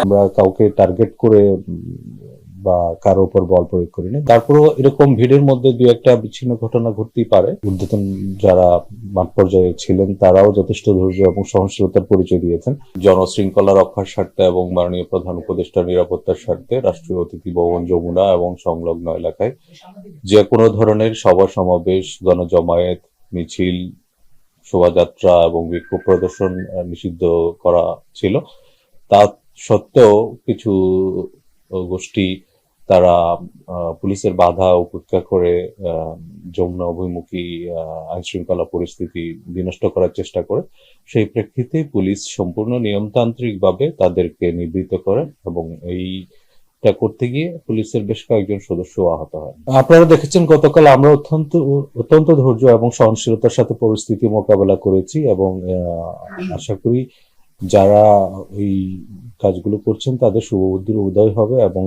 আমরা কাউকে টার্গেট করে বা কারো উপর বল প্রয়োগ করি না। তারপরেও এরকম ভিড়ের মধ্যে দুই একটা বিচ্ছিন্ন ঘটনা ঘটতেই পারে। ঊর্ধ্বতন যারা মাঠ পর্যায়ে ছিলেন তারাও যথেষ্ট ধৈর্য এবং সহনশীলতার পরিচয় দিয়েছেন। জনশৃঙ্খলা রক্ষার স্বার্থে এবং মাননীয় প্রধান উপদেষ্টার নিরাপত্তার স্বার্থে রাষ্ট্রীয় অতিথি ভবন যমুনা এবং সংলগ্ন এলাকায় যে কোনো ধরনের সভা সমাবেশ, গণজমায়েত, মিছিল, শোভাযাত্রা এবং বিক্ষোভ প্রদর্শন নিষিদ্ধ করা ছিল। তা সত্ত্বেও কিছু গোষ্ঠী তারা পুলিশের বাধা উপেক্ষা করে যমুনা অভিমুখী আইন শৃঙ্খলা পরিস্থিতি বিনষ্ট করার চেষ্টা করে। সেই প্রেক্ষিতে পুলিশ সম্পূর্ণ নিয়মতান্ত্রিকভাবে তাদেরকে নিবৃত্ত করে এবং এইটা করতে গিয়ে পুলিশের বেশ কয়েকজন সদস্য আহত হয়। আপনারা দেখেছেন গতকাল আমরা অত্যন্ত ধৈর্য এবং সহনশীলতার সাথে পরিস্থিতি মোকাবেলা করেছি এবং আশা করি যারা এই কাজগুলো করছেন তাদের শুভবুদ্ধির উদয় হবে এবং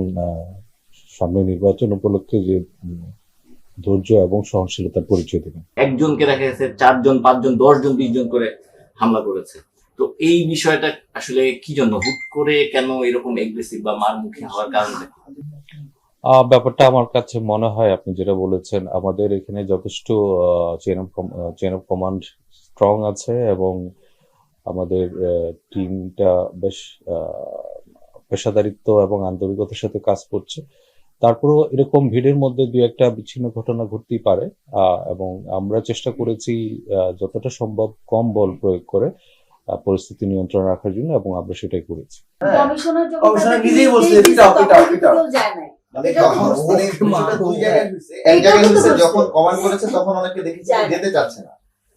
সামনে নির্বাচন উপলক্ষে যে ধৈর্য এবং সহনশীলতার পরিচয় দেবেন। একজনকে দেখা গেছে 4 জন 5 জন 10 জন 20 জন করে হামলা করেছে। তো এই বিষয়টা আসলে কি জন্য হুট করে কেন এরকম এগ্রেসিভ বা মারমুখী হওয়ার কারণটা? ব্যাপারটা আমার কাছে মনে হয় আপনি যেটা বলেছেন, আমাদের এখানে যথেষ্ট চেন অফ কমান্ড স্ট্রং আছে এবং আমাদের টিমটা বেশ পেশাদারিত্ব এবং আন্তরিকতার সাথে কাজ করছে। তারপরেও এরকম ভিড়ের মধ্যে দুই একটা বিচ্ছিন্ন ঘটনা ঘটতেই পারে এবং আমরা চেষ্টা করেছি যতটা সম্ভব কম বল প্রয়োগ করে পরিস্থিতি নিয়ন্ত্রণে রাখার জন্য এবং আমরা সেটাই করেছি। কমিশনার নিজেই বলছে যখন কমান্ড করেছে তখন অনেকে দেখেছে যেতে চাচ্ছে না,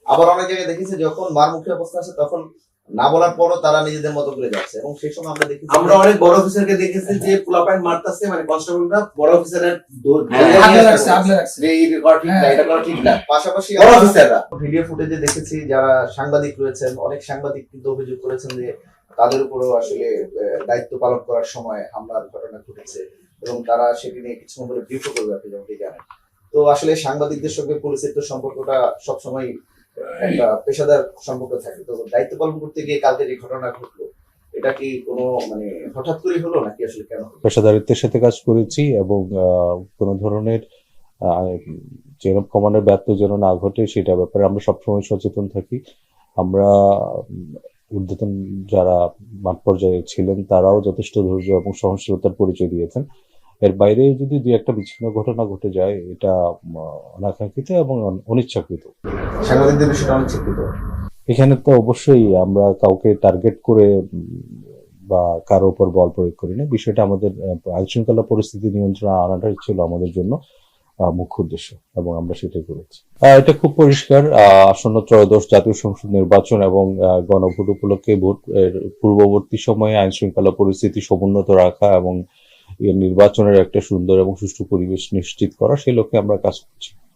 আবার অনেক জায়গায় দেখেছে যখন মারমুখী অবস্থা আছে তখন না বলার পরও তারা নিজেদের মতো করে যাচ্ছে এবং সেই সময় আমরা দেখেছি আমরা অনেক বড় অফিসারকে দেখেছি যে পোলাপাইন মারতাছে, মানে কনস্টেবলরা বড় অফিসারের পাশাপাশি বড় অফিসাররা ভিডিও ফুটেজে দেখেছি যারা সাংবাদিক রয়েছেন, অনেক সাংবাদিক কিন্তু অভিযোগ করেছেন যে তাদের উপরও আসলে দায়িত্ব পালন করার সময় হামলার ঘটনা ঘটেছে এবং তারা সেটি নিয়ে কিছু বলে ব্রিফও করবে আপনি যেমনটি জানেন। তো আসলে সাংবাদিকদের সঙ্গে পুলিশের তো সম্পর্কটা সবসময় একটা পেশাদার সম্পর্ক থাকে। তো দায়িত্ব পালন করতে গিয়ে কালকে যে ঘটনা ঘটলো এটা কি কোনো মানে হঠাৎ করে হলো নাকি আসলে কেন? পেশাদারিত্বের সাথে কাজ করেছি এবং কোনো ধরনের চেন অফ কমান্ডের ব্যর্থ যেন না ঘটে সেটা ব্যাপারে আমরা সবসময় সচেতন থাকি। আমরা ঊর্ধ্বতন যারা মাঠ পর্যায়ে ছিলেন তারাও যথেষ্ট ধৈর্য এবং সহনশীলতার পরিচয় দিয়েছেন। এর বাইরে যদি দুই একটা বিচ্ছিন্ন ঘটনা ঘটে যায় এটা অনাকাঙ্ক্ষিত এবং অনিচ্ছাকৃত। সাংবাদিকদের বিষয়টা অনিচ্ছাকৃত। এখানে তো অবশ্যই আমরা কাউকে টার্গেট করে বা কারো উপর বল প্রয়োগ করি না। বিষয়টা আমাদের আইন শৃঙ্খলা পরিস্থিতি নিয়ন্ত্রণে আনাটাই ছিল আমাদের জন্য মুখ্য উদ্দেশ্য এবং আমরা সেটাই করেছি। এটা খুব পরিষ্কার, আসন্ন ত্রয়োদশ জাতীয় সংসদ নির্বাচন এবং গণভোট উপলক্ষে ভোটের পূর্ববর্তী সময়ে আইন শৃঙ্খলা পরিস্থিতি সমুন্নত রাখা এবং নির্বাচনের একটা সুন্দর এবং সুষ্ঠু পরিবেশ নিশ্চিত করা, সেই লক্ষ্যে আমরা কাজ করছি।